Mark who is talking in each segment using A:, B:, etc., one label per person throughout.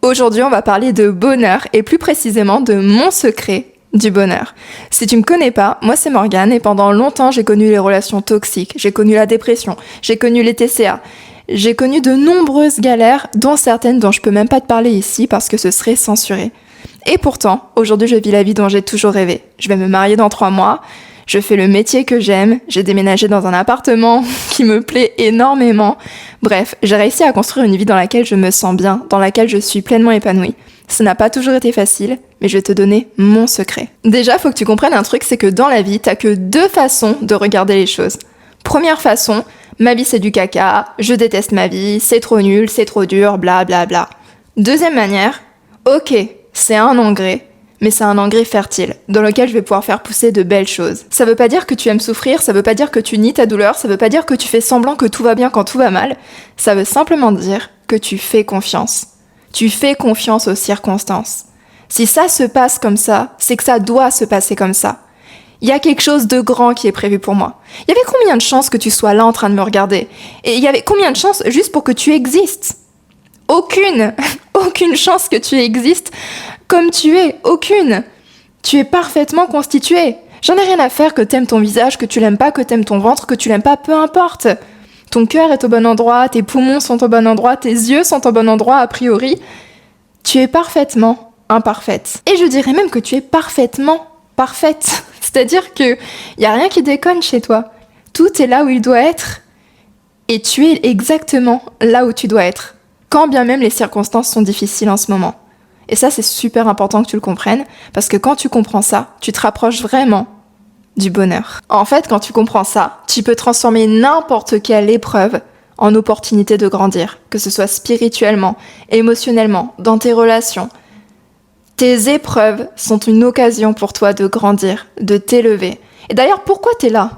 A: Aujourd'hui, on va parler de bonheur et plus précisément de mon secret du bonheur. Si tu me connais pas, moi c'est Morgane et pendant longtemps j'ai connu les relations toxiques, j'ai connu la dépression, j'ai connu les TCA, j'ai connu de nombreuses galères, dont certaines dont je peux même pas te parler ici parce que ce serait censuré. Et pourtant, aujourd'hui je vis la vie dont j'ai toujours rêvé. Je vais me marier dans 3 mois, je fais le métier que j'aime, j'ai déménagé dans un appartement qui me plaît énormément. Bref, j'ai réussi à construire une vie dans laquelle je me sens bien, dans laquelle je suis pleinement épanouie. Ça n'a pas toujours été facile, mais je vais te donner mon secret. Déjà, faut que tu comprennes un truc, c'est que dans la vie, t'as que 2 façons de regarder les choses. Première façon, ma vie c'est du caca, je déteste ma vie, c'est trop nul, c'est trop dur, bla bla bla. Deuxième manière, ok, c'est un engrais, mais c'est un engrais fertile, dans lequel je vais pouvoir faire pousser de belles choses. Ça veut pas dire que tu aimes souffrir, ça veut pas dire que tu nies ta douleur, ça veut pas dire que tu fais semblant que tout va bien quand tout va mal, ça veut simplement dire que tu fais confiance. Tu fais confiance aux circonstances. Si ça se passe comme ça, c'est que ça doit se passer comme ça. Il y a quelque chose de grand qui est prévu pour moi. Il y avait combien de chances que tu sois là en train de me regarder? Et il y avait combien de chances juste pour que tu existes? Aucune! Aucune chance que tu existes comme tu es. Aucune! Tu es parfaitement constitué. J'en ai rien à faire que t'aimes ton visage, que tu l'aimes pas, que t'aimes ton ventre, que tu l'aimes pas, peu importe. Ton cœur est au bon endroit, tes poumons sont au bon endroit, tes yeux sont au bon endroit a priori. Tu es parfaitement imparfaite. Et je dirais même que tu es parfaitement parfaite. C'est-à-dire que y a rien qui déconne chez toi. Tout est là où il doit être et tu es exactement là où tu dois être. Quand bien même les circonstances sont difficiles en ce moment. Et ça, c'est super important que tu le comprennes parce que quand tu comprends ça, tu te rapproches vraiment du bonheur. En fait, quand tu comprends ça, tu peux transformer n'importe quelle épreuve en opportunité de grandir, que ce soit spirituellement, émotionnellement, dans tes relations. Tes épreuves sont une occasion pour toi de grandir, de t'élever. Et d'ailleurs, pourquoi t'es là?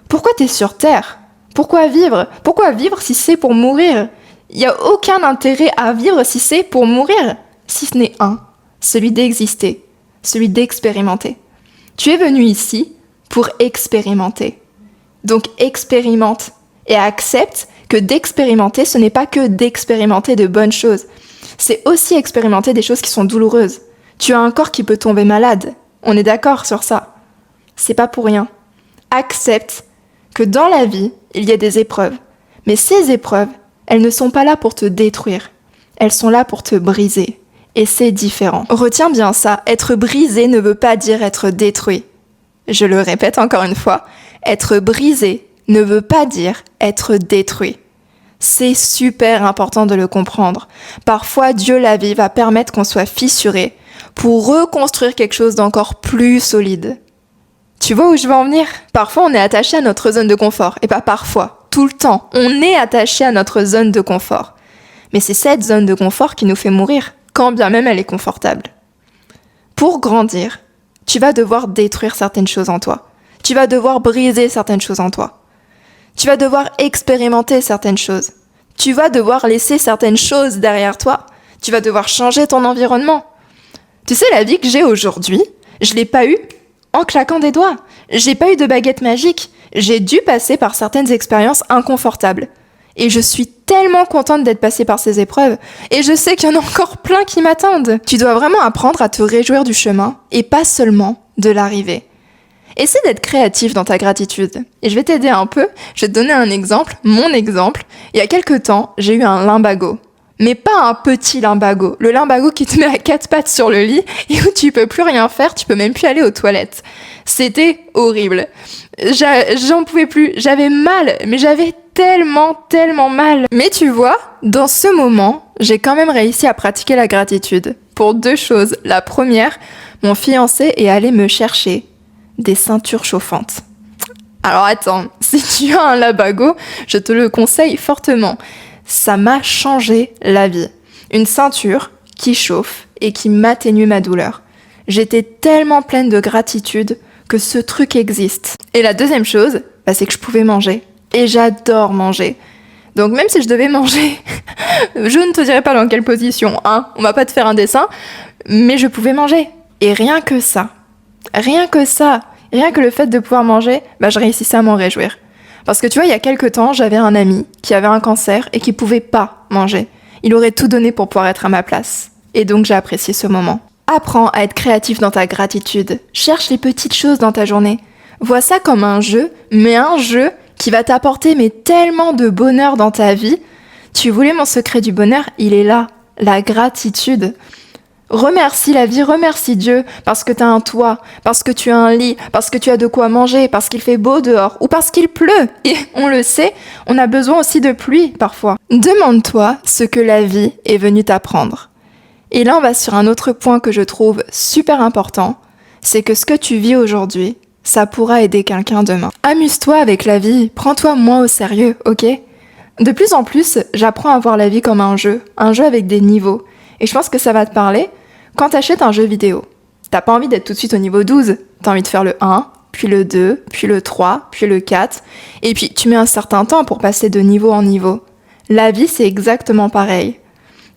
A: Pourquoi t'es sur Terre? Pourquoi vivre? Pourquoi vivre si c'est pour mourir? Il n'y a aucun intérêt à vivre si c'est pour mourir, si ce n'est celui d'exister, celui d'expérimenter. Tu es venu ici pour expérimenter. Donc expérimente et accepte que d'expérimenter, ce n'est pas que d'expérimenter de bonnes choses. C'est aussi expérimenter des choses qui sont douloureuses. Tu as un corps qui peut tomber malade. On est d'accord sur ça. C'est pas pour rien. Accepte que dans la vie, il y a des épreuves. Mais ces épreuves, elles ne sont pas là pour te détruire. Elles sont là pour te briser. Et c'est différent. Retiens bien ça. Être brisé ne veut pas dire être détruit. Je le répète encore une fois. Être brisé ne veut pas dire être détruit. C'est super important de le comprendre. Parfois, Dieu la vie va permettre qu'on soit fissuré pour reconstruire quelque chose d'encore plus solide. Tu vois où je veux en venir? Parfois, on est attaché à notre zone de confort. Et pas parfois, tout le temps. On est attaché à notre zone de confort. Mais c'est cette zone de confort qui nous fait mourir, quand bien même elle est confortable. Pour grandir, tu vas devoir détruire certaines choses en toi. Tu vas devoir briser certaines choses en toi. Tu vas devoir expérimenter certaines choses. Tu vas devoir laisser certaines choses derrière toi. Tu vas devoir changer ton environnement. Tu sais, la vie que j'ai aujourd'hui, je l'ai pas eue en claquant des doigts. J'ai pas eu de baguette magique. J'ai dû passer par certaines expériences inconfortables. Et je suis tellement contente d'être passée par ces épreuves. Et je sais qu'il y en a encore plein qui m'attendent. Tu dois vraiment apprendre à te réjouir du chemin et pas seulement de l'arrivée. Essaie d'être créatif dans ta gratitude. Et je vais t'aider un peu. Je vais te donner un exemple, mon exemple. Il y a quelques temps, j'ai eu un lumbago. Mais pas un petit lumbago. Le lumbago qui te met à 4 pattes sur le lit et où tu peux plus rien faire, tu peux même plus aller aux toilettes. C'était horrible. J'en pouvais plus. J'avais mal, mais j'avais tellement mal. Mais tu vois, dans ce moment, j'ai quand même réussi à pratiquer la gratitude. Pour 2 choses. La première, mon fiancé est allé me chercher des ceintures chauffantes. Alors attends, si tu as un lumbago, je te le conseille fortement. Ça m'a changé la vie. Une ceinture qui chauffe et qui m'atténue ma douleur. J'étais tellement pleine de gratitude que ce truc existe. Et la deuxième chose, c'est que je pouvais manger. Et j'adore manger. Donc même si je devais manger, je ne te dirai pas dans quelle position, hein. On va pas te faire un dessin, mais je pouvais manger. Et rien que le fait de pouvoir manger, je réussissais à m'en réjouir. Parce que tu vois, il y a quelques temps, j'avais un ami qui avait un cancer et qui pouvait pas manger. Il aurait tout donné pour pouvoir être à ma place. Et donc j'ai apprécié ce moment. Apprends à être créatif dans ta gratitude. Cherche les petites choses dans ta journée. Vois ça comme un jeu, mais un jeu qui va t'apporter tellement de bonheur dans ta vie. Tu voulais mon secret du bonheur, il est là, la gratitude. Remercie la vie, remercie Dieu parce que tu as un toit, parce que tu as un lit, parce que tu as de quoi manger, parce qu'il fait beau dehors ou parce qu'il pleut. Et on le sait, on a besoin aussi de pluie parfois. Demande-toi ce que la vie est venue t'apprendre. Et là, on va sur un autre point que je trouve super important, c'est que ce que tu vis aujourd'hui, ça pourra aider quelqu'un demain. Amuse-toi avec la vie, prends-toi moins au sérieux, ok ? De plus en plus, j'apprends à voir la vie comme un jeu avec des niveaux. Et je pense que ça va te parler quand t'achètes un jeu vidéo. T'as pas envie d'être tout de suite au niveau 12, t'as envie de faire le 1, puis le 2, puis le 3, puis le 4, et puis tu mets un certain temps pour passer de niveau en niveau. La vie, c'est exactement pareil.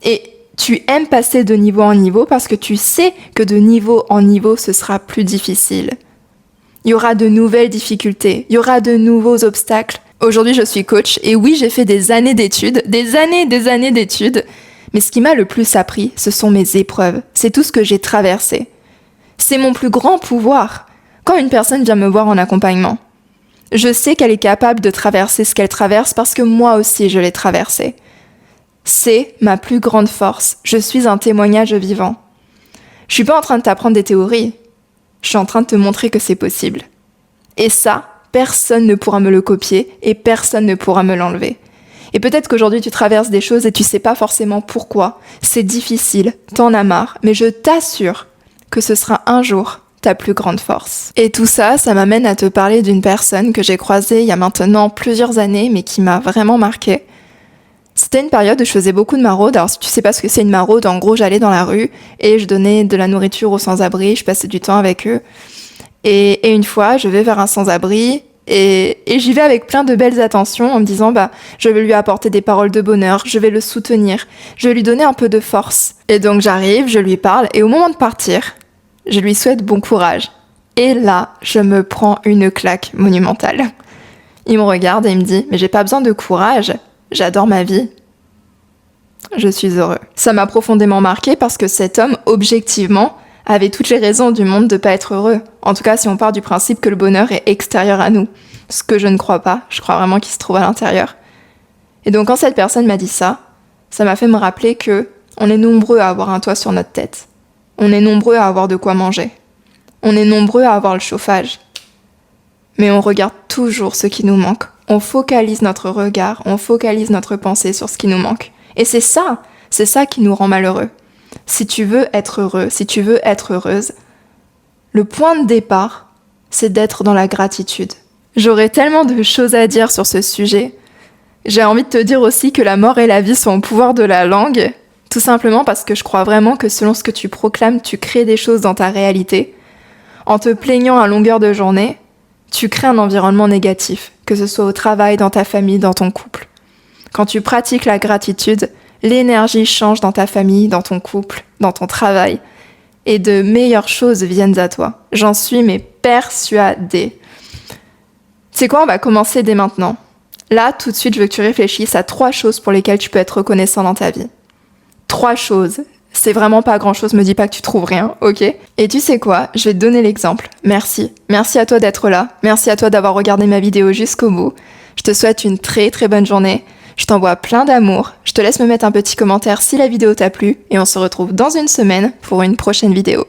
A: Et tu aimes passer de niveau en niveau parce que tu sais que de niveau en niveau, ce sera plus difficile. Il y aura de nouvelles difficultés, il y aura de nouveaux obstacles. Aujourd'hui, je suis coach et oui, j'ai fait des années d'études, des années d'études. Mais ce qui m'a le plus appris, ce sont mes épreuves. C'est tout ce que j'ai traversé. C'est mon plus grand pouvoir. Quand une personne vient me voir en accompagnement, je sais qu'elle est capable de traverser ce qu'elle traverse parce que moi aussi, je l'ai traversé. C'est ma plus grande force. Je suis un témoignage vivant. Je suis pas en train de t'apprendre des théories. Je suis en train de te montrer que c'est possible. Et ça, personne ne pourra me le copier et personne ne pourra me l'enlever. Et peut-être qu'aujourd'hui tu traverses des choses et tu sais pas forcément pourquoi. C'est difficile, t'en as marre, mais je t'assure que ce sera un jour ta plus grande force. Et tout ça, ça m'amène à te parler d'une personne que j'ai croisée il y a maintenant plusieurs années, mais qui m'a vraiment marquée. C'était une période où je faisais beaucoup de maraudes. Alors si tu sais pas ce que c'est une maraude, en gros j'allais dans la rue et je donnais de la nourriture aux sans-abri, je passais du temps avec eux. Et une fois, je vais vers un sans-abri et j'y vais avec plein de belles attentions en me disant je vais lui apporter des paroles de bonheur, je vais le soutenir, je vais lui donner un peu de force. Et donc j'arrive, je lui parle et au moment de partir, je lui souhaite bon courage. Et là, je me prends une claque monumentale. Il me regarde et il me dit « Mais j'ai pas besoin de courage, j'adore ma vie. » Je suis heureux. Ça m'a profondément marqué parce que cet homme, objectivement, avait toutes les raisons du monde de pas être heureux. En tout cas, si on part du principe que le bonheur est extérieur à nous. Ce que je ne crois pas. Je crois vraiment qu'il se trouve à l'intérieur. Et donc, quand cette personne m'a dit ça m'a fait me rappeler que on est nombreux à avoir un toit sur notre tête. On est nombreux à avoir de quoi manger. On est nombreux à avoir le chauffage. Mais on regarde toujours ce qui nous manque. On focalise notre regard, on focalise notre pensée sur ce qui nous manque. Et c'est ça qui nous rend malheureux. Si tu veux être heureux, si tu veux être heureuse, le point de départ, c'est d'être dans la gratitude. J'aurais tellement de choses à dire sur ce sujet. J'ai envie de te dire aussi que la mort et la vie sont au pouvoir de la langue, tout simplement parce que je crois vraiment que selon ce que tu proclames, tu crées des choses dans ta réalité. En te plaignant à longueur de journée, tu crées un environnement négatif, que ce soit au travail, dans ta famille, dans ton couple. Quand tu pratiques la gratitude, l'énergie change dans ta famille, dans ton couple, dans ton travail, et de meilleures choses viennent à toi. J'en suis persuadée. Tu sais quoi, on va commencer dès maintenant. Là, tout de suite, je veux que tu réfléchisses à 3 choses pour lesquelles tu peux être reconnaissant dans ta vie. 3 choses. C'est vraiment pas grand-chose, me dis pas que tu trouves rien, ok ? Et tu sais quoi ? Je vais te donner l'exemple. Merci. Merci à toi d'être là. Merci à toi d'avoir regardé ma vidéo jusqu'au bout. Je te souhaite une très très bonne journée. Je t'envoie plein d'amour. Je te laisse me mettre un petit commentaire si la vidéo t'a plu et on se retrouve dans une semaine pour une prochaine vidéo.